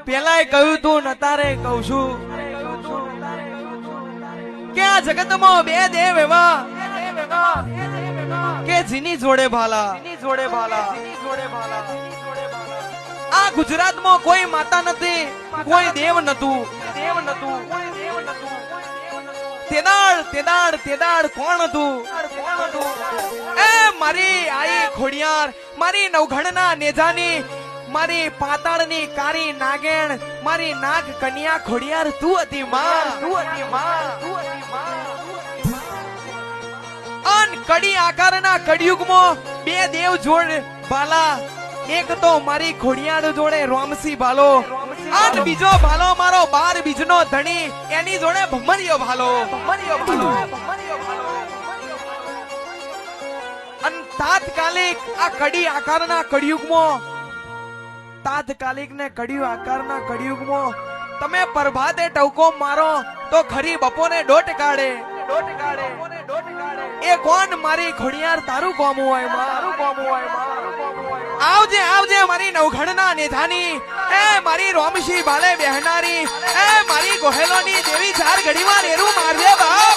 પેલાય કહ્યું તું નતારે કહું છું કે આ જગતમાં બે દેવ એવા કે જીની જોડે ભાલા આ ગુજરાતમાં કોઈ માતા નથી, કોઈ દેવ નતું. તેદાળ કોણ હતું? એ મારી આઈ ખોડિયાર, મારી નવઘણના નેજાની, મારી પાતાળની કારી નાગેણ, મારી નાગ કન્યા ખોડિયાર તું હતી માં. અન કડી આકારના કળિયુગમાં બે દેવ જોડ ભાલા, એક તો મારી ખોડિયાર જોડે રોમસી ભાલો, અને બીજો ભાલો મારો 12 બીજનો ધણી, એની જોડે ભમરિયો ભાલો. અને તાત્કાલિક આ કડી આકારના કળિયુગમાં, તાત્કાલિક ને કડી આકારના કળિયુગમાં તમે પ્રભાતે ટવકો મારો તો ખરી બપોરે ડોટ કાઢે. એ કોણ? મારી ખોડિયાર તારું કોમ હોય માં. આવજે મારી નવઘણના નેધાની, એ મારી રોમશી બાલે બેહનારી, એ મારી ગોહેલોની દેવી ચાર ઘડીમાં રેરું મારજે બાપ.